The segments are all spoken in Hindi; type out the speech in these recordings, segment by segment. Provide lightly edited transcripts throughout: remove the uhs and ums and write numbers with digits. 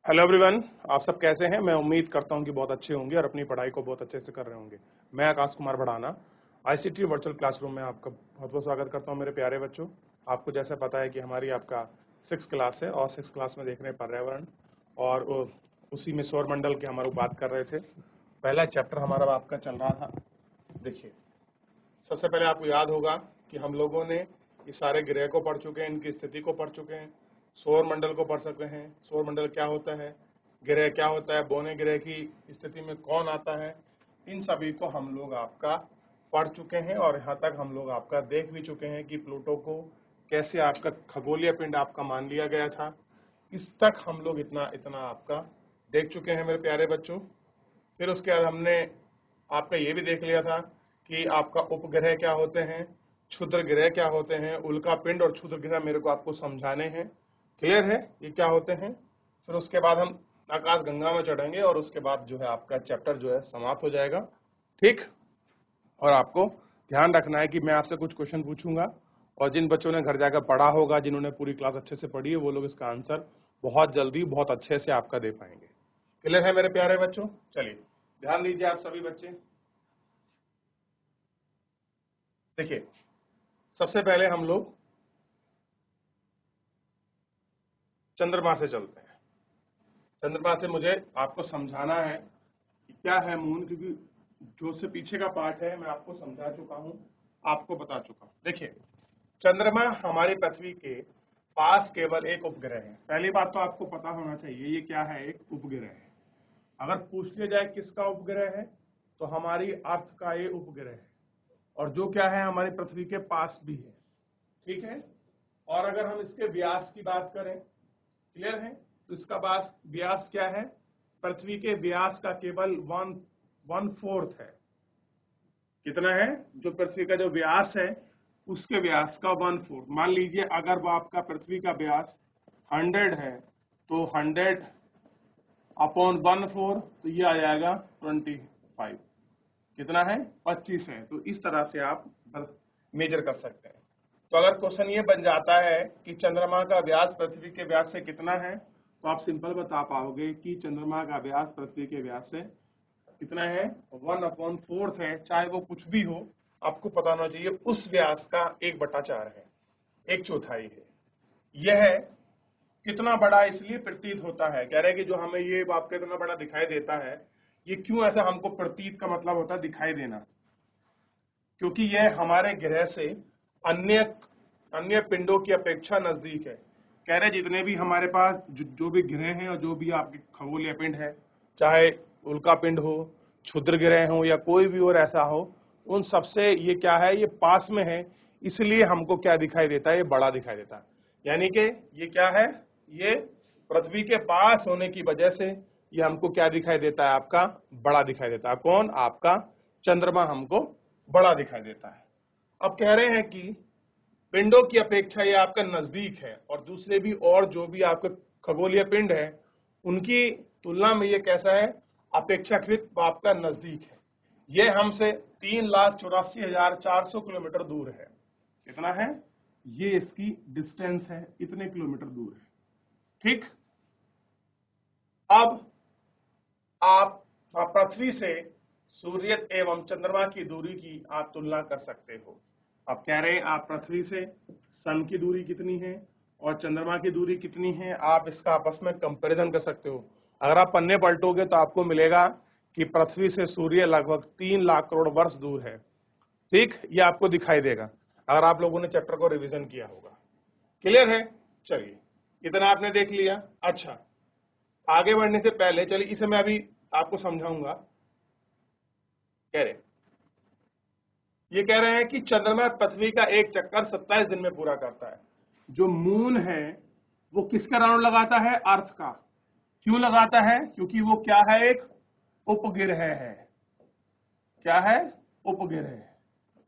हेलो एवरीवन, आप सब कैसे हैं। मैं उम्मीद करता हूं कि बहुत अच्छे होंगे और अपनी पढ़ाई को बहुत अच्छे से कर रहे होंगे। मैं Akash Kumar Bhadana ICT virtual classroom में आपका बहुत बहुत स्वागत करता हूं। मेरे प्यारे बच्चों, आपको जैसा पता है कि हमारी आपका 6th क्लास है और 6th क्लास में देख रहे हैं पर्यावरण और उसी में सौरमंडल की हम लोग बात कर रहे थे। पहला चैप्टर हमारा आपका चल रहा था। देखिए, सबसे पहले आपको याद होगा कि हम लोगों ने ये सारे ग्रह को पढ़ चुके हैं, इनकी स्थिति को पढ़ चुके हैं, सौर मंडल को पढ़ चुके हैं। सौर मंडल क्या होता है, ग्रह क्या होता है, बौने ग्रह की स्थिति में कौन आता है, इन सभी को हम लोग आपका पढ़ चुके हैं और यहाँ तक हम लोग आपका देख भी चुके हैं कि प्लूटो को कैसे आपका खगोलीय पिंड आपका मान लिया गया था। इस तक हम लोग इतना इतना आपका देख चुके हैं मेरे प्यारे बच्चों। फिर उसके बाद हमने आपका ये भी देख लिया था कि आपका उपग्रह क्या होते हैं, क्षुद्र ग्रह क्या होते हैं, उल्का पिंड और क्षुद्र ग्रह मेरे को आपको समझाने हैं। क्लियर है ये क्या होते हैं। फिर उसके बाद हम आकाश गंगा में चढ़ेंगे और उसके बाद जो है आपका चैप्टर जो है समाप्त हो जाएगा। ठीक, और आपको ध्यान रखना है कि मैं आपसे कुछ क्वेश्चन पूछूंगा और जिन बच्चों ने घर जाकर पढ़ा होगा, जिन्होंने पूरी क्लास अच्छे से पढ़ी है, वो लोग इसका आंसर बहुत जल्दी बहुत अच्छे से आपका दे पाएंगे। क्लियर है मेरे प्यारे बच्चों। चलिए ध्यान दीजिए आप सभी बच्चे। देखिए, सबसे पहले हम लोग चंद्रमा से चलते हैं। चंद्रमा से मुझे आपको समझाना है कि क्या है मून, क्योंकि जो से पीछे का पार्ट है मैं आपको समझा चुका हूं, आपको बता चुका हूं। देखिए, चंद्रमा हमारी पृथ्वी के पास केवल एक उपग्रह है। पहली बात तो आपको पता होना चाहिए ये क्या है, एक उपग्रह है। अगर पूछ लिया जाए किसका उपग्रह है तो हमारी अर्थ का ये उपग्रह है, और जो क्या है हमारी पृथ्वी के पास भी है। ठीक है, और अगर हम इसके व्यास की बात करें, क्लियर है, तो इसका व्यास क्या है, पृथ्वी के व्यास का केवल 1/4 है। कितना है, जो पृथ्वी का जो व्यास है उसके व्यास का 1/4। मान लीजिए अगर वो आपका पृथ्वी का व्यास 100 है तो 100/1/4 तो ये आ जाएगा 25। कितना है, 25 है। तो इस तरह से आप मेजर कर सकते हैं। तो अगर क्वेश्चन ये बन जाता है कि चंद्रमा का व्यास पृथ्वी के व्यास से कितना है, तो आप सिंपल बता पाओगे कि चंद्रमा का व्यास पृथ्वी के व्यास से कितना है, 1/4 है। चाहे वो कुछ भी हो, आपको पता होना चाहिए उस व्यास का 1/4 है, 1/4 है। यह कितना बड़ा इसलिए प्रतीत होता है, कह रहे हैं कि जो हमें ये आपका इतना बड़ा दिखाई देता है, ये क्यों ऐसा हमको प्रतीत का मतलब होता है दिखाई देना, क्योंकि यह हमारे ग्रह से अन्य अन्य पिंडों की अपेक्षा नजदीक है। कह रहे जितने भी हमारे पास जो भी ग्रह हैं और जो भी आपके खगोलीय पिंड है, चाहे उल्का पिंड हो, क्षुद्र ग्रह हो या कोई भी और ऐसा हो, उन सबसे ये क्या है, ये पास में है, इसलिए हमको क्या दिखाई देता है, ये बड़ा दिखाई देता है। यानी कि ये क्या है, ये पृथ्वी के पास होने की वजह से ये हमको क्या दिखाई देता है, आपका बड़ा दिखाई देता है। कौन, आपका चंद्रमा हमको बड़ा दिखाई देता है। अब कह रहे हैं कि पिंडों की अपेक्षा ये आपका नजदीक है और दूसरे भी और जो भी आपके खगोलीय पिंड है उनकी तुलना में ये कैसा है, अपेक्षाकृत आपका नजदीक है। ये हमसे 3,84,400 किलोमीटर दूर है। कितना है, ये इसकी डिस्टेंस है, इतने किलोमीटर दूर है। ठीक, अब आप पृथ्वी से सूर्य एवं चंद्रमा की दूरी की आप तुलना कर सकते हो। अब कह रहे हैं आप पृथ्वी से सन की दूरी कितनी है और चंद्रमा की दूरी कितनी है, आप इसका आपस में कंपैरिजन कर सकते हो। अगर आप पन्ने पलटोगे तो आपको मिलेगा कि पृथ्वी से सूर्य लगभग 3 लाख करोड़ वर्ष दूर है। ठीक, ये आपको दिखाई देगा अगर आप लोगों ने चैप्टर को रिवीजन किया होगा। क्लियर है। चलिए, इतना आपने देख लिया। अच्छा, आगे बढ़ने से पहले चलिए इसे मैं अभी आपको समझाऊंगा। ये कह रहे हैं कि चंद्रमा पृथ्वी का एक चक्कर 27 दिन में पूरा करता है। जो मून है वो किसका राउंड लगाता है, अर्थ का। क्यों लगाता है, क्योंकि वो क्या है, एक उपग्रह है। क्या है, उपग्रह है।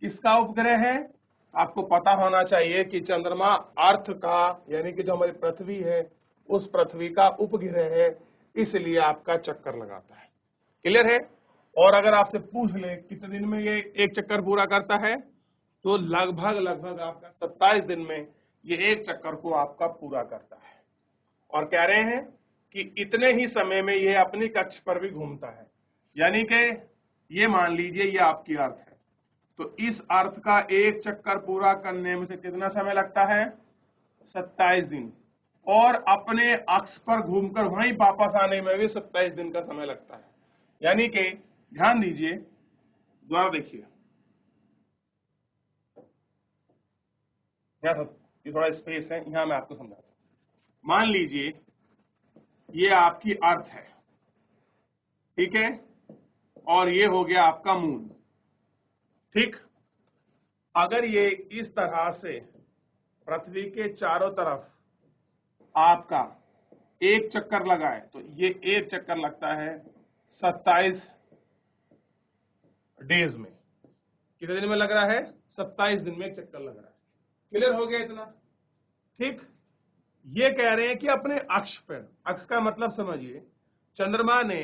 किसका उपग्रह है, आपको पता होना चाहिए कि चंद्रमा अर्थ का यानी कि जो हमारी पृथ्वी है उस पृथ्वी का उपग्रह है, इसलिए आपका चक्कर लगाता है। क्लियर है। और अगर आपसे पूछ ले कितने दिन में ये एक चक्कर पूरा करता है, तो लगभग आपका 27 दिन में ये एक चक्कर को आपका पूरा करता है। और कह रहे हैं कि इतने ही समय में ये अपनी कक्ष पर भी घूमता है। यानी कि ये मान लीजिए ये आपकी अर्थ है, तो इस अर्थ का एक चक्कर पूरा करने में से कितना समय लगता है? 27 दिन। और अपने अक्ष पर घूमकर वहीं वापस आने में भी 27 दिन का समय लगता है। यानी कि ध्यान दीजिए, दोबारा देखिए, ये थोड़ा स्पेस है, यहां मैं आपको समझाता हूं। मान लीजिए ये आपकी अर्थ है, ठीक है, और ये हो गया आपका मून, ठीक। अगर ये इस तरह से पृथ्वी के चारों तरफ आपका एक चक्कर लगाए तो ये एक चक्कर लगता है 27 डेज में। कितने दिन में लग रहा है? 27 दिन में एक चक्कर लग रहा है। क्लियर हो गया इतना? ठीक। ये कह रहे हैं कि अपने अक्ष पर, अक्ष का मतलब समझिए, चंद्रमा ने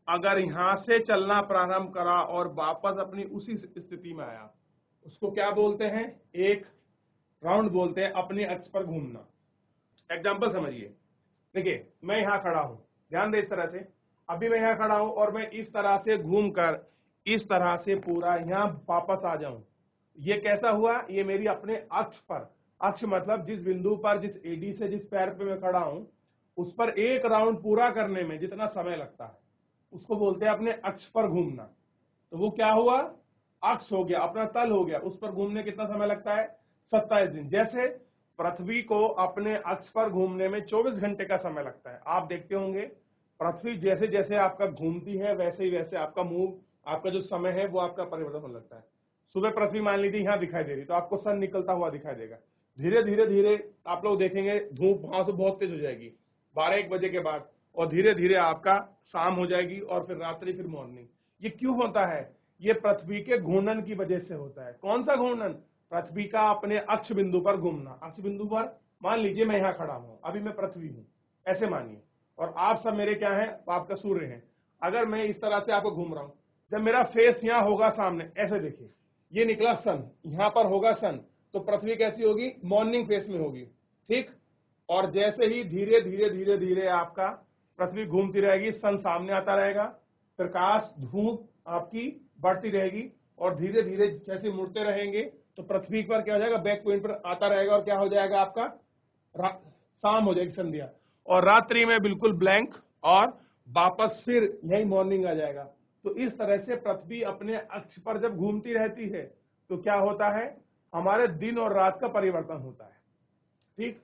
अगर यहां से चलना प्रारंभ करा और वापस अपनी उसी स्थिति में आया, उसको क्या बोलते हैं? एक राउंड बोलते हैं, अपने अक्ष पर घूमना। एग्जाम्पल समझिए, देखिए मैं यहां खड़ा हूं, ध्यान दे इस तरह से, अभी मैं यहां खड़ा हूं और मैं इस तरह से घूमकर इस तरह से पूरा यहां वापस आ जाऊं, ये कैसा हुआ? ये मेरी अपने अक्ष पर, अक्ष मतलब जिस बिंदु पर, जिस एडी से जिस पैर पे मैं खड़ा हूं, उस पर एक राउंड पूरा करने में जितना समय लगता है उसको बोलते हैं अपने अक्ष पर घूमना। तो वो क्या हुआ? अक्ष हो गया, अपना तल हो गया, उस पर घूमने कितना समय लगता है? 27 दिन। जैसे पृथ्वी को अपने अक्ष पर घूमने में 24 घंटे का समय लगता है। आप देखते होंगे पृथ्वी जैसे जैसे आपका घूमती है वैसे ही वैसे आपका मूव, आपका जो समय है वो आपका परिवर्तन होने लगता है। सुबह पृथ्वी मान लीजिए यहां दिखाई दे रही, तो आपको सन निकलता हुआ दिखाई देगा। धीरे धीरे धीरे आप लोग देखेंगे धूप वहां से बहुत तेज हो जाएगी 12-1 बजे के बाद, और धीरे धीरे आपका शाम हो जाएगी और फिर रात्रि, फिर मॉर्निंग। ये क्यों होता है? ये पृथ्वी के घूर्णन की वजह से होता है। कौन सा घूर्णन? पृथ्वी का अपने अक्ष बिंदु पर घूमना। अक्ष बिंदु पर मान लीजिए मैं यहां खड़ा हूं, अभी मैं पृथ्वी हूं, ऐसे मानिए, और आप सब मेरे क्या हैं? आपका सूर्य है। अगर मैं इस तरह से आपको घूम रहा हूं, जब मेरा फेस यहां होगा सामने, ऐसे देखिए, ये निकला सन, यहां पर होगा सन, तो पृथ्वी कैसी होगी? मॉर्निंग फेस में होगी, ठीक। और जैसे ही धीरे धीरे धीरे धीरे आपका पृथ्वी घूमती रहेगी, सन सामने आता रहेगा, प्रकाश धूप आपकी बढ़ती रहेगी, और धीरे धीरे जैसे मुड़ते रहेंगे तो पृथ्वी पर क्या हो जाएगा? बैक पॉइंट पर आता रहेगा, और क्या हो जाएगा? आपका शाम हो जाएगी, संध्या, और रात्रि में बिल्कुल ब्लैंक, और वापस फिर यही मॉर्निंग आ जाएगा। तो इस तरह से पृथ्वी अपने अक्ष पर जब घूमती रहती है तो क्या होता है? हमारे दिन और रात का परिवर्तन होता है, ठीक।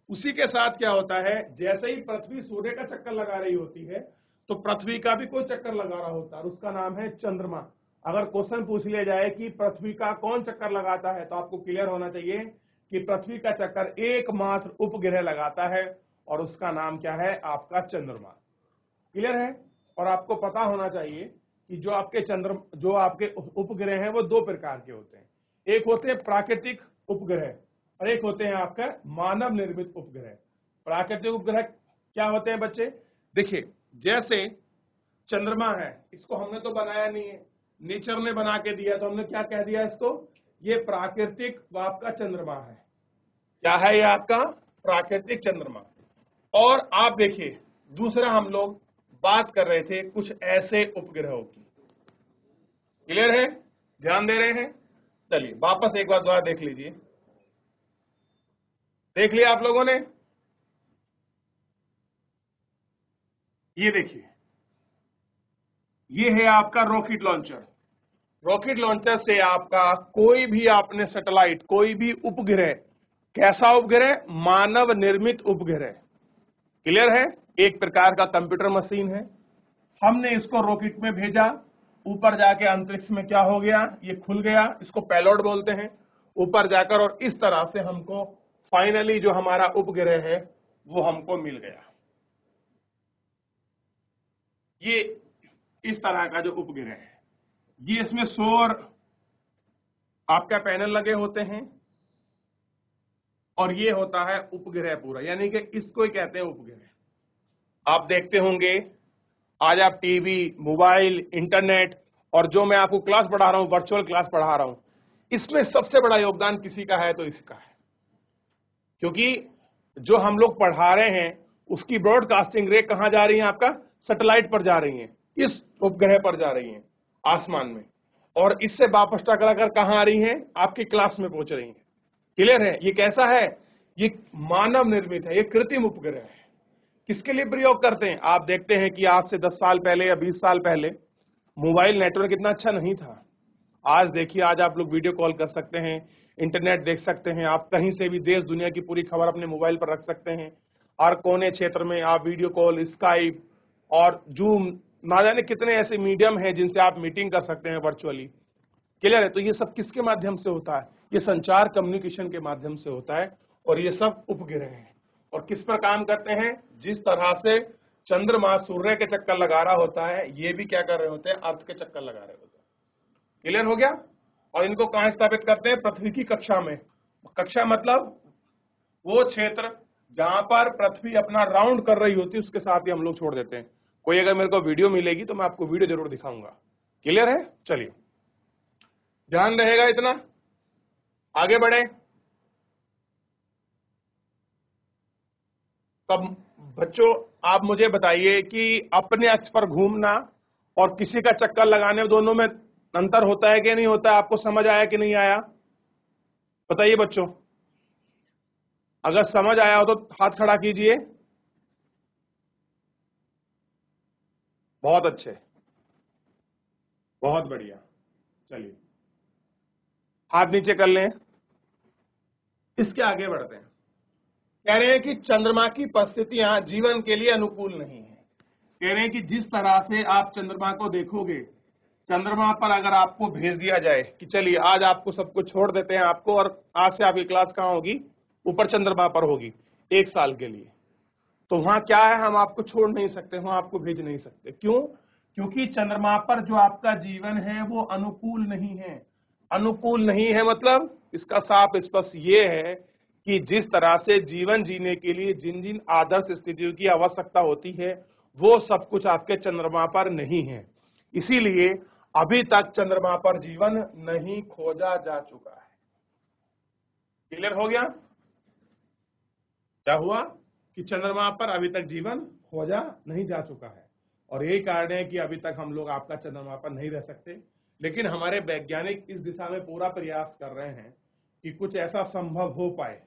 उसी के साथ क्या होता है? जैसे ही पृथ्वी सूर्य का चक्कर लगा रही होती है तो पृथ्वी का भी कोई चक्कर लगा रहा होता है, और उसका नाम है चंद्रमा। अगर क्वेश्चन पूछ लिया जाए कि पृथ्वी का कौन चक्कर लगाता है, तो आपको क्लियर होना चाहिए कि पृथ्वी का चक्कर एकमात्र उपग्रह लगाता है, और उसका नाम क्या है? आपका चंद्रमा। क्लियर है? और आपको पता होना चाहिए कि जो आपके उपग्रह हैं वो 2 प्रकार के होते हैं। एक होते हैं प्राकृतिक उपग्रह, और एक होते हैं आपका मानव निर्मित उपग्रह। प्राकृतिक उपग्रह क्या होते हैं बच्चे? देखिए, जैसे चंद्रमा है, इसको हमने तो बनाया नहीं है, नेचर ने बना के दिया, तो हमने क्या कह दिया इसको? ये प्राकृतिक आपका चंद्रमा है। क्या है ये? आपका प्राकृतिक चंद्रमा। और आप देखिए, दूसरा हम लोग बात कर रहे थे कुछ ऐसे उपग्रहों की। क्लियर है? ध्यान दे रहे हैं? चलिए वापस एक बार दोबारा देख लीजिए। देख लिया आप लोगों ने? ये देखिए, ये है आपका रॉकेट लॉन्चर। रॉकेट लॉन्चर से आपका कोई भी आपने सैटेलाइट, कोई भी उपग्रह, कैसा उपग्रह? मानव निर्मित उपग्रह। क्लियर है? एक प्रकार का कंप्यूटर मशीन है। हमने इसको रॉकेट में भेजा, ऊपर जाके अंतरिक्ष में क्या हो गया? ये खुल गया, इसको पेलोड बोलते हैं। ऊपर जाकर और इस तरह से हमको फाइनली जो हमारा उपग्रह है वो हमको मिल गया। ये इस तरह का जो उपग्रह है, ये इसमें सौर आपका पैनल लगे होते हैं, और ये होता है उपग्रह पूरा, यानी कि इसको ही कहते हैं उपग्रह। आप देखते होंगे आज आप टीवी, मोबाइल, इंटरनेट, और जो मैं आपको क्लास पढ़ा रहा हूं, वर्चुअल क्लास पढ़ा रहा हूं, इसमें सबसे बड़ा योगदान किसी का है तो इसका है। क्योंकि जो हम लोग पढ़ा रहे हैं उसकी ब्रॉडकास्टिंग रे कहां जा रही है? आपका सैटेलाइट पर जा रही है, इस उपग्रह पर जा रही है आसमान में, और इससे वापस टकरा कर कहां आ रही है? आपकी क्लास में पहुंच रही है। क्लियर है? ये कैसा है? ये मानव निर्मित है, ये कृत्रिम उपग्रह है। किसके लिए प्रयोग करते हैं? आप देखते हैं कि आज से 10 साल पहले या 20 साल पहले मोबाइल नेटवर्क इतना अच्छा नहीं था। आज देखिए, आज आप लोग वीडियो कॉल कर सकते हैं, इंटरनेट देख सकते हैं, आप कहीं से भी देश दुनिया की पूरी खबर अपने मोबाइल पर रख सकते हैं। हर कोने क्षेत्र में आप वीडियो कॉल, स्काइप और जूम, ना जाने कितने ऐसे मीडियम हैं जिनसे आप मीटिंग कर सकते हैं वर्चुअली। क्लियर है? तो ये सब किसके माध्यम से होता है? ये संचार, कम्युनिकेशन के माध्यम से होता है, और ये सब उपग्रह हैं। और किस पर काम करते हैं? जिस तरह से चंद्रमा सूर्य के चक्कर लगा रहा होता है, ये भी क्या कर रहे होते हैं? अर्थ के चक्कर लगा रहे होते हैं। क्लियर हो गया? और इनको कहां स्थापित करते हैं? पृथ्वी की कक्षा में। कक्षा मतलब वो क्षेत्र जहां पर पृथ्वी अपना राउंड कर रही होती है, उसके साथ ही हम लोग छोड़ देते हैं। कोई अगर मेरे को वीडियो मिलेगी तो मैं आपको वीडियो जरूर दिखाऊंगा। क्लियर है? चलिए, ध्यान रहेगा इतना, आगे बढ़े। तब बच्चों, आप मुझे बताइए कि अपने अक्ष पर घूमना और किसी का चक्कर लगाने, दोनों में अंतर होता है कि नहीं होता है? आपको समझ आया कि नहीं आया? बताइए बच्चों, अगर समझ आया हो तो हाथ खड़ा कीजिए। बहुत अच्छे, बहुत बढ़िया। चलिए, हाथ नीचे कर लें। इसके आगे बढ़ते हैं। कह रहे हैं कि चंद्रमा की परिस्थितियां जीवन के लिए अनुकूल नहीं है। कह रहे हैं कि जिस तरह से आप चंद्रमा को देखोगे, चंद्रमा पर अगर आपको भेज दिया जाए कि चलिए आज आपको सब कुछ छोड़ देते हैं आपको, और आज से आपकी क्लास कहां होगी? ऊपर चंद्रमा पर होगी 1 साल के लिए, तो वहां क्या है? हम आपको छोड़ नहीं सकते, वहां आपको भेज नहीं सकते। क्यों? क्योंकि चंद्रमा पर जो आपका जीवन है वो अनुकूल नहीं है। अनुकूल नहीं है मतलब इसका साफ स्पष्ट ये है कि जिस तरह से जीवन जीने के लिए जिन जिन आदर्श स्थितियों की आवश्यकता होती है, वो सब कुछ आपके चंद्रमा पर नहीं है। इसीलिए अभी तक चंद्रमा पर जीवन नहीं खोजा जा चुका है। क्लियर हो गया? क्या हुआ कि चंद्रमा पर अभी तक जीवन खोजा नहीं जा चुका है, और यही कारण है कि अभी तक हम लोग आपका चंद्रमा पर नहीं रह सकते। लेकिन हमारे वैज्ञानिक इस दिशा में पूरा प्रयास कर रहे हैं कि कुछ ऐसा संभव हो पाए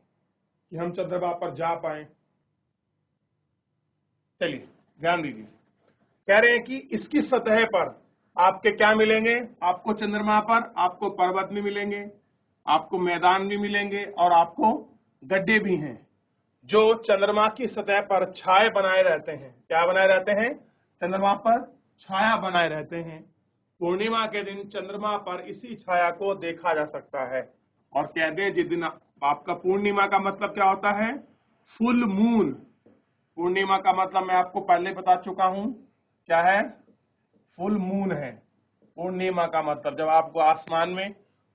कि हम चंद्रमा पर जा पाए। चलिए, ध्यान दीजिए। कह रहे हैं कि इसकी सतह पर आपके क्या मिलेंगे? आपको चंद्रमा पर आपको पर्वत भी मिलेंगे, आपको मैदान भी मिलेंगे, और आपको गड्ढे भी हैं जो चंद्रमा की सतह पर छाए बनाए रहते हैं। क्या बनाए रहते हैं? चंद्रमा पर छाया बनाए रहते हैं। पूर्णिमा के दिन चंद्रमा पर इसी छाया को देखा जा सकता है। और कहते हैं जिस दिन आपका पूर्णिमा का मतलब क्या होता है? Full moon. पूर्णिमा का मतलब मैं आपको पहले बता चुका हूं, क्या है? फुल मून है पूर्णिमा का मतलब। जब आपको आसमान में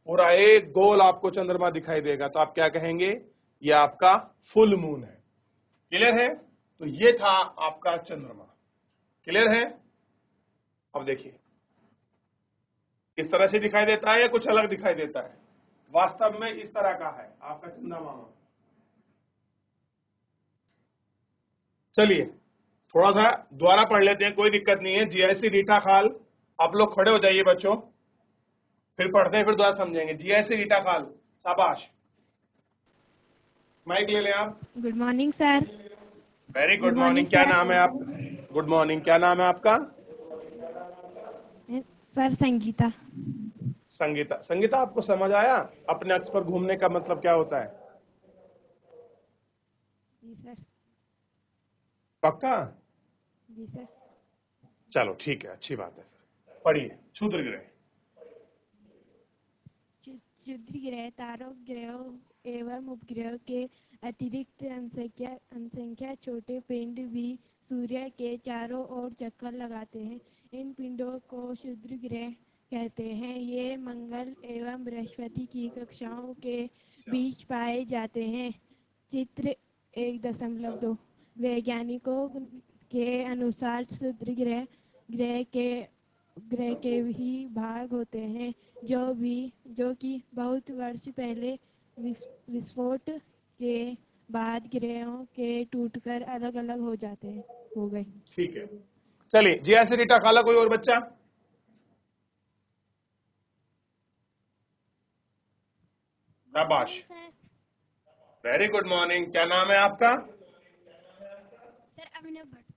पूरा एक गोल आपको चंद्रमा दिखाई देगा तो आप क्या कहेंगे? ये आपका फुल मून है। क्लियर है? तो ये था आपका चंद्रमा। क्लियर है? अब देखिए, इस तरह से दिखाई देता है या कुछ अलग दिखाई देता है? वास्तव में इस तरह का है आपका चंद्रमा। चलिए, थोड़ा सा दोबारा पढ़ लेते हैं, कोई दिक्कत नहीं है। जीआईसी रीटा खाल, आप लोग खड़े हो जाइए बच्चों, फिर पढ़ते हैं, फिर दोबारा समझेंगे। जीआईसी रीटा खाल, शाबाश, माइक ले लें आप। Good morning sir. Very good good morning. Morning क्या सर। नाम है आप? गुड मॉर्निंग, क्या नाम है आपका? सर संगीता। संगीता। संगीता, आपको समझ आया अपने अक्ष पर घूमने का मतलब क्या होता है? जी सर। पक्का? जी सर। चलो ठीक है, अच्छी बात है। पढ़िए। क्षुद्र ग्रह। क्षुद्र ग्रह तारों, ग्रहों एवं उपग्रहों के अतिरिक्त असंख्य छोटे पिंड भी सूर्य के चारों ओर चक्कर लगाते हैं। इन पिंडों को क्षुद्र ग्रह कहते हैं। ये मंगल एवं बृहस्पति की कक्षाओं के बीच पाए जाते हैं। चित्र 1.2। वैज्ञानिकों के अनुसार क्षुद्र ग्रह के ही भाग होते हैं जो कि बहुत वर्ष पहले विस्फोट के बाद ग्रहों के टूटकर अलग अलग हो गए। ठीक है, चलिए जी ऐसे रीटा खाला, कोई और बच्चा? शाबाश, वेरी गुड मॉर्निंग। क्या नाम है आपका? सर अभिनव भट्ट।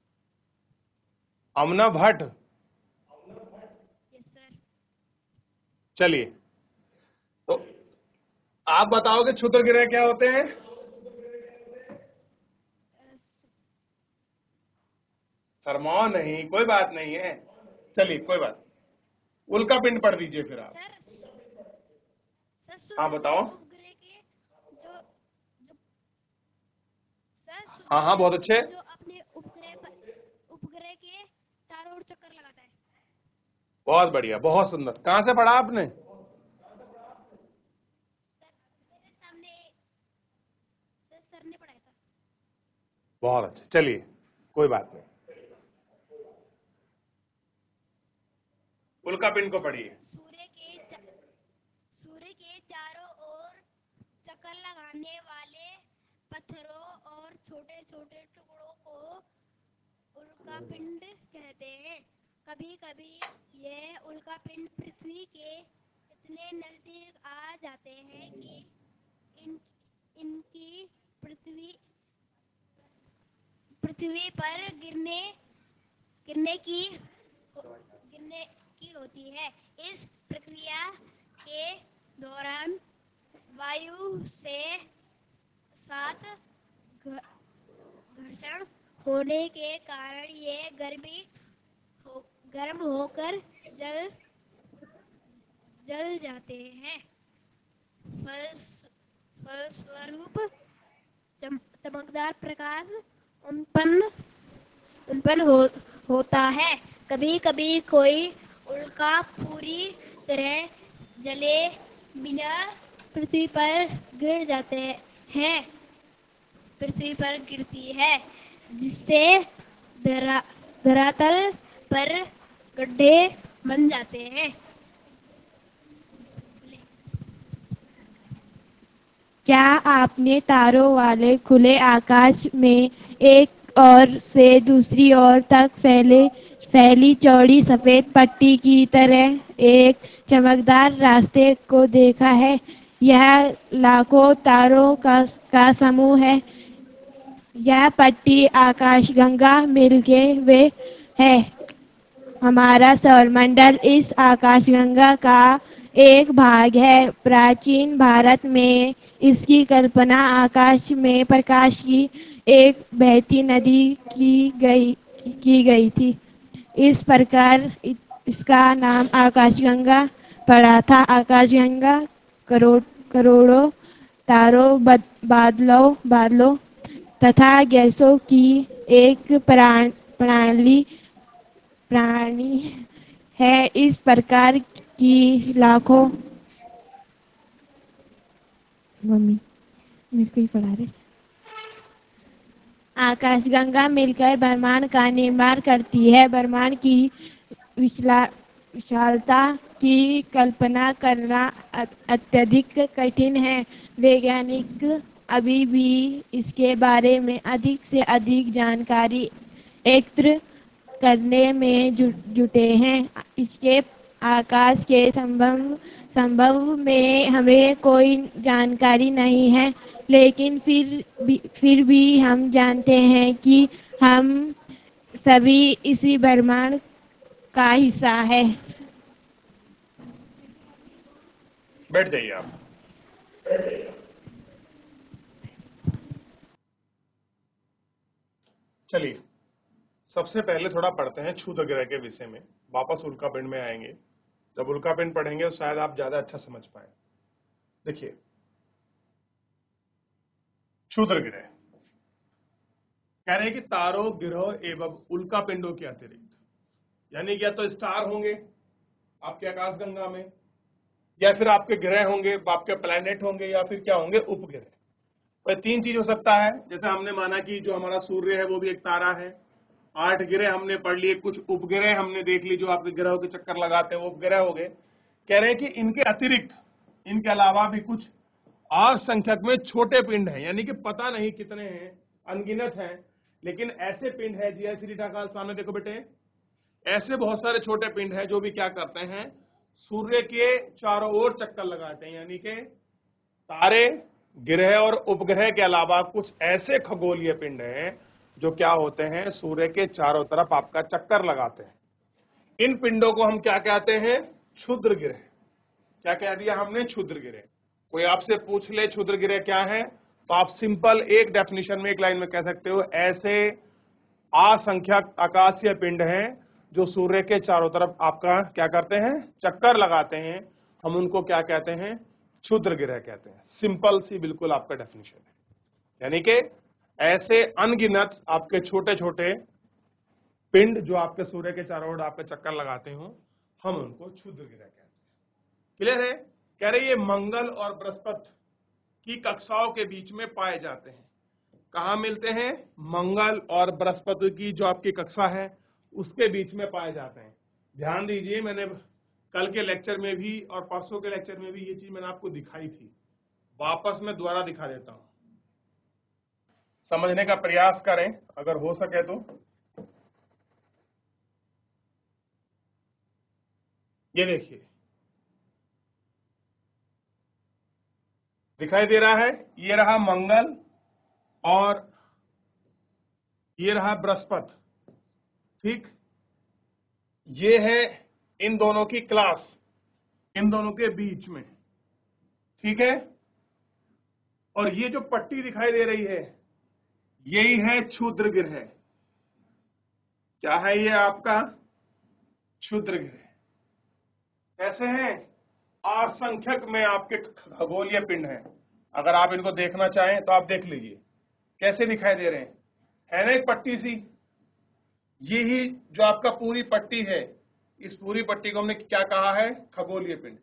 अमना भट्ट। Yes sir. चलिए, तो आप बताओगे क्षुद्र ग्रह क्या होते हैं? शर्माओ नहीं, कोई बात नहीं है। चलिए कोई बात नहीं। उल्का पिंड पढ़ दीजिए फिर आप। हाँ बताओ। उपग्रह के जो जो सर हाँ हाँ, बहुत अच्छे। जो अपने उपग्रह के चारों ओर चक्कर लगाता है। बहुत बढ़िया, बहुत सुंदर। कहाँ से पढ़ा आपने? मेरे सामने सर ने पढ़ाया था। बहुत अच्छे, चलिए कोई बात नहीं। उल्का पिंड को पढ़िए। सूर्य के चारों ओर चक्कर लगाने वाले पत्थरों और छोटे छोटे टुकड़ों को उल्कापिंड कहते हैं। कभी कभी ये उल्कापिंड पृथ्वी के इतने नजदीक आ जाते हैं कि इनकी पृथ्वी पर गिरने की होती है। इस प्रक्रिया के दौरान वायु से साथ घर्षण होने के कारण ये गर्म होकर जल जाते हैं। फलस्वरूप चमकदार प्रकाश उत्पन्न होता है। कभी कभी कोई उल्का पूरी तरह जले बिना पृथ्वी पर गिरती है, जिससे धरातल पर गड्ढे बन जाते हैं। क्या आपने तारों वाले खुले आकाश में एक ओर से दूसरी ओर तक फैली चौड़ी सफेद पट्टी की तरह एक चमकदार रास्ते को देखा है? यह लाखों तारों का समूह है। यह पट्टी आकाशगंगा मिल्की वे है। हमारा सौरमंडल इस आकाशगंगा का एक भाग है। प्राचीन भारत में इसकी कल्पना आकाश में प्रकाश की एक बहती नदी की गई थी। इस प्रकार इसका नाम आकाशगंगा पड़ा था। आकाशगंगा करोड़ों तारों, बादलों तथा गैसों की एक प्राणी है। इस प्रकार की लाखों मम्मी मेरे को ही पढ़ा रहे। आकाशगंगा मिलकर ब्रह्मांड का निर्माण करती है। ब्रह्मांड की विशालता की कल्पना करना अत्यधिक कठिन है। वैज्ञानिक अभी भी इसके बारे में अधिक से अधिक जानकारी एकत्र करने में जुटे हैं। इसके आकाश के संभव में हमें कोई जानकारी नहीं है, लेकिन फिर भी हम जानते हैं कि हम सभी इसी ब्रह्मांड का हिस्सा है। बैठ जाइए आप। चलिए, सबसे पहले थोड़ा पढ़ते हैं क्षुद्र ग्रह के विषय में, वापस उल्का पिंड में आएंगे। जब उल्का पिंड पढ़ेंगे तो शायद आप ज्यादा अच्छा समझ पाए। देखिए, क्षुद्र ग्रह कह रहे हैं कि तारों, ग्रह एवं उल्का पिंडों के अतिरिक्त, यानी या तो स्टार होंगे आपके आकाशगंगा में, या फिर आपके ग्रह होंगे, आपके प्लैनेट होंगे, या फिर क्या होंगे, उपग्रह। तो तीन चीज हो सकता है। जैसे हमने माना कि जो हमारा सूर्य है वो भी एक तारा है। 8 ग्रह हमने पढ़ लिए, कुछ उपग्रह हमने देख ली जो आपके ग्रहों के चक्कर लगाते हैं, वो उपग्रह हो गए। कह रहे हैं कि इनके अतिरिक्त, इनके अलावा भी कुछ असंख्यक में छोटे पिंड हैं, यानी कि पता नहीं कितने हैं, अनगिनत हैं, लेकिन ऐसे पिंड है जीआईसी रीटा काल सामने देखो बेटे, ऐसे बहुत सारे छोटे पिंड हैं जो भी क्या करते हैं, सूर्य के चारों ओर चक्कर लगाते हैं, यानी कि तारे, ग्रह और उपग्रह के अलावा कुछ ऐसे खगोलीय पिंड हैं जो क्या होते हैं, सूर्य के चारों तरफ आपका चक्कर लगाते हैं। इन पिंडों को हम क्या कहते हैं, क्षुद्र ग्रह। क्या कह दिया हमने, क्षुद्र ग्रह। कोई आपसे पूछ ले क्षुद्र ग्रह क्या है, तो आप सिंपल एक डेफिनेशन में, एक लाइन में कह सकते हो, ऐसे असंख्यक आकाशीय पिंड हैं जो सूर्य के चारों तरफ आपका क्या करते हैं, चक्कर लगाते हैं, हम उनको क्या कहते हैं, क्षुद्र ग्रह कहते हैं। सिंपल सी बिल्कुल आपका डेफिनेशन है, यानी कि ऐसे अनगिनत आपके छोटे छोटे पिंड जो आपके सूर्य के चारों ओर आपके चक्कर लगाते हो, हम उनको क्षुद्र ग्रह कहते हैं। क्लियर है? कह रहे ये मंगल और बृहस्पति की कक्षाओं के बीच में पाए जाते हैं। कहाँ मिलते हैं, मंगल और बृहस्पति की जो आपकी कक्षा है उसके बीच में पाए जाते हैं। ध्यान दीजिए, मैंने कल के लेक्चर में भी और परसों के लेक्चर में भी ये चीज मैंने आपको दिखाई थी, वापस मैं दोबारा दिखा देता हूं, समझने का प्रयास करें अगर हो सके तो। ये देखिए, दिखाई दे रहा है, ये रहा मंगल और ये रहा बृहस्पति, ठीक। ये है इन दोनों की क्लास, इन दोनों के बीच में, ठीक है। और ये जो पट्टी दिखाई दे रही है यही है क्षुद्र ग्रह। क्या है ये आपका, क्षुद्र ग्रह। कैसे हैं, असंख्यक में आपके खगोलीय पिंड हैं। अगर आप इनको देखना चाहें तो आप देख लीजिए कैसे दिखाई दे रहे हैं, है ना एक पट्टी सी। यही जो आपका पूरी पट्टी है, इस पूरी पट्टी को हमने क्या कहा है, खगोलीय पिंड।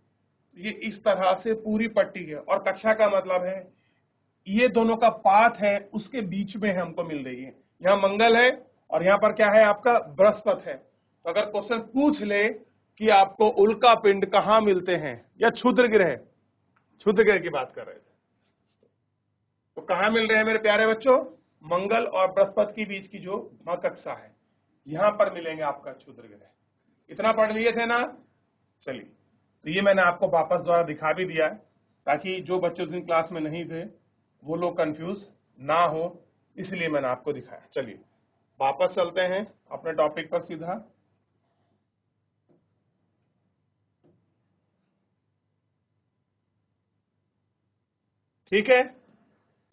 ये इस तरह से पूरी पट्टी है, और कक्षा का मतलब है ये दोनों का पाथ है उसके बीच में हमको मिल रही है। यहाँ मंगल है और यहाँ पर क्या है आपका बृहस्पति है। तो अगर क्वेश्चन पूछ ले कि आपको उल्का पिंड कहाँ मिलते हैं या क्षुद्र ग्रह, क्षुद्र ग्रह की बात कर रहे थे, तो कहाँ मिल रहे हैं मेरे प्यारे बच्चों, मंगल और बृहस्पति के बीच की जो महाकक्षा है यहां पर मिलेंगे आपका क्षुद्र ग्रह। इतना पढ़ लिए थे ना। चलिए, तो ये मैंने आपको वापस द्वारा दिखा भी दिया है ताकि जो बच्चे उस दिन क्लास में नहीं थे वो लोग कंफ्यूज ना हो, इसलिए मैंने आपको दिखाया। चलिए वापस चलते हैं अपने टॉपिक पर सीधा। ठीक है,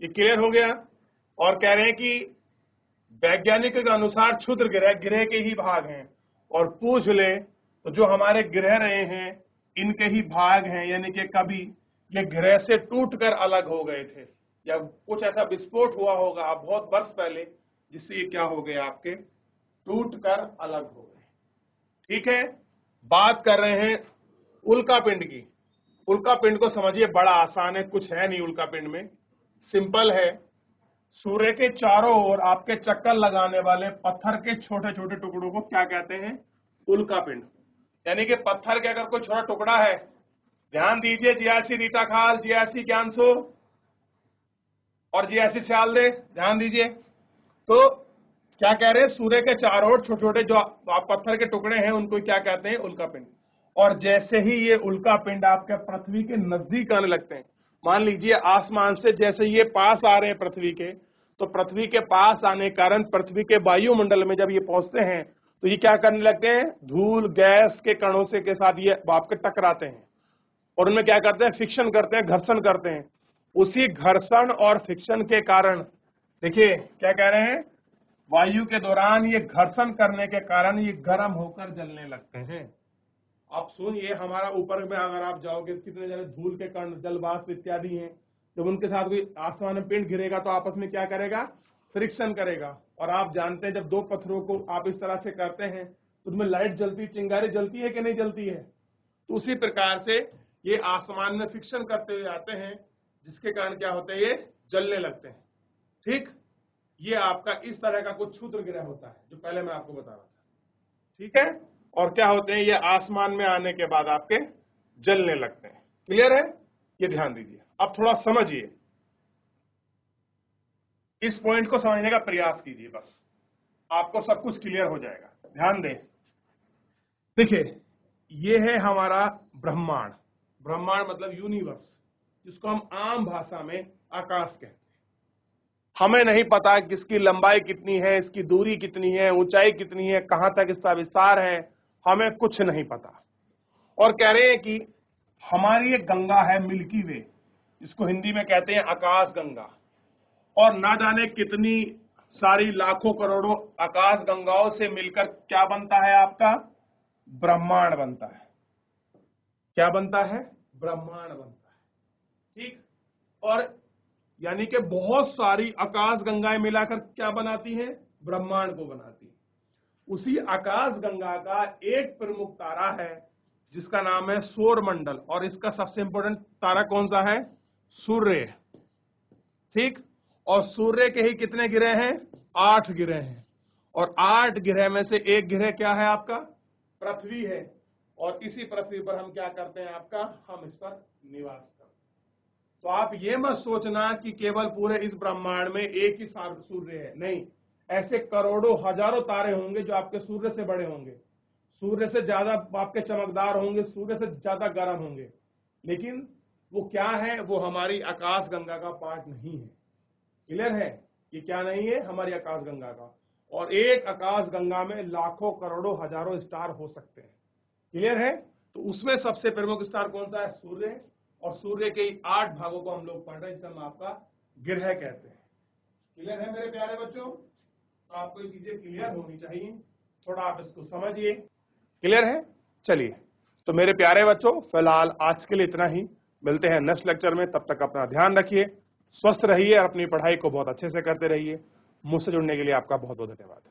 ये क्लियर हो गया। और कह रहे हैं कि वैज्ञानिकों के अनुसार क्षुद्र ग्रह ग्रह के ही भाग हैं, और पूछ ले तो जो हमारे ग्रह रहे हैं इनके ही भाग हैं, यानी कि कभी ये ग्रह से टूटकर अलग हो गए थे या कुछ ऐसा विस्फोट हुआ होगा बहुत वर्ष पहले जिससे ये क्या हो गए आपके टूटकर अलग हो गए। ठीक है, बात कर रहे हैं उल्का पिंड की। उल्का पिंड को समझिए बड़ा आसान है, कुछ है नहीं उल्का पिंड में, सिंपल है। सूर्य के चारों ओर आपके चक्कर लगाने वाले पत्थर के छोटे छोटे टुकड़ों को क्या कहते हैं, उल्का पिंड। यानी कि पत्थर के अगर कोई छोटा टुकड़ा है, ध्यान दीजिए, जियासी रीटा खाल, जियासी ज्ञानसो और जियासी सियालदे, ध्यान दीजिए। तो क्या कह रहे हैं, सूर्य के चारों ओर छोटे छोटे जो पत्थर के टुकड़े हैं उनको क्या कहते हैं, उल्का पिंड। और जैसे ही ये उल्का पिंड आपके पृथ्वी के नजदीक आने लगते हैं, मान लीजिए आसमान से जैसे ये पास आ रहे हैं पृथ्वी के, तो पृथ्वी के पास आने के कारण पृथ्वी के वायुमंडल में जब ये पहुंचते हैं तो ये क्या करने लगते हैं, धूल गैस के कणों से के साथ ये आपके टकराते हैं और उनमें क्या करते हैं, फिक्शन करते हैं, घर्षण करते हैं। उसी घर्षण और फिक्शन के कारण देखिए क्या कह रहे हैं, वायु के दौरान ये घर्षण करने के कारण ये गर्म होकर जलने लगते हैं। आप सुनिए, हमारा ऊपर में अगर आप जाओगे कितने जगह धूल के कण, जल वाष्प इत्यादि हैं, जब उनके साथ कोई आसमान में पिंड गिरेगा तो आपस में क्या करेगा, फ्रिक्शन करेगा। और आप जानते हैं जब दो पत्थरों को आप इस तरह से करते हैं तो उनमें लाइट जलती, चिंगारी जलती है कि नहीं जलती है। तो उसी प्रकार से ये आसमान में फिक्शन करते हुए आते हैं जिसके कारण क्या होते हैं, ये जलने लगते हैं। ठीक, ये आपका इस तरह का कुछ क्षुद्र ग्रह होता है जो पहले मैं आपको बता रहा था। ठीक है, और क्या होते हैं, ये आसमान में आने के बाद आपके जलने लगते हैं। क्लियर है, ये ध्यान दीजिए। अब थोड़ा समझिए, इस पॉइंट को समझने का प्रयास कीजिए, बस आपको सब कुछ क्लियर हो जाएगा। ध्यान दें, देखिए ये है हमारा ब्रह्मांड। ब्रह्मांड मतलब यूनिवर्स, जिसको हम आम भाषा में आकाश कहते हैं। हमें नहीं पता कि इसकी लंबाई कितनी है, इसकी दूरी कितनी है, ऊंचाई कितनी है, कहां तक इसका विस्तार है, हमें कुछ नहीं पता। और कह रहे हैं कि हमारी एक गंगा है मिल्की वे, जिसको हिंदी में कहते हैं आकाश गंगा, और ना जाने कितनी सारी लाखों करोड़ों आकाश गंगाओं से मिलकर क्या बनता है, आपका ब्रह्मांड बनता है। क्या बनता है? ब्रह्मांड बनता है। ठीक, और यानी कि बहुत सारी आकाश गंगाएं मिलाकर क्या बनाती हैं? ब्रह्मांड को बनाती है। उसी आकाश गंगा का एक प्रमुख तारा है जिसका नाम है सौरमंडल, और इसका सबसे इंपॉर्टेंट तारा कौन सा है? सूर्य। ठीक, और सूर्य के ही कितने ग्रह हैं? 8 ग्रह हैं, और 8 ग्रह में से एक ग्रह क्या है आपका? पृथ्वी है। और इसी पृथ्वी पर हम क्या करते हैं आपका? हम इस पर निवास करते हैं। तो आप ये मत सोचना कि केवल पूरे इस ब्रह्मांड में एक ही सूर्य है, नहीं, ऐसे करोड़ों हजारों तारे होंगे जो आपके सूर्य से बड़े होंगे, सूर्य से ज्यादा आपके चमकदार होंगे, सूर्य से ज्यादा गर्म होंगे, लेकिन वो क्या है? वो हमारी आकाश गंगा का पार्ट नहीं है। क्लियर है? ये क्या नहीं है? हमारी आकाश गंगा का। और एक आकाश गंगा में लाखों करोड़ों हजारों स्टार हो सकते हैं। क्लियर है? तो उसमें सबसे प्रमुख स्टार कौन सा है? सूर्य। और सूर्य के 8 भागों को हम लोग पढ़ रहे हैं, जिसे हम आपका ग्रह कहते हैं। क्लियर है मेरे प्यारे बच्चों? तो आपको ये चीजें क्लियर होनी चाहिए, थोड़ा आप इसको समझिए। क्लियर है? चलिए, तो मेरे प्यारे बच्चों फिलहाल आज के लिए इतना ही। मिलते हैं नेक्स्ट लेक्चर में, तब तक अपना ध्यान रखिए, स्वस्थ रहिए और अपनी पढ़ाई को बहुत अच्छे से करते रहिए। मुझसे जुड़ने के लिए आपका बहुत बहुत धन्यवाद।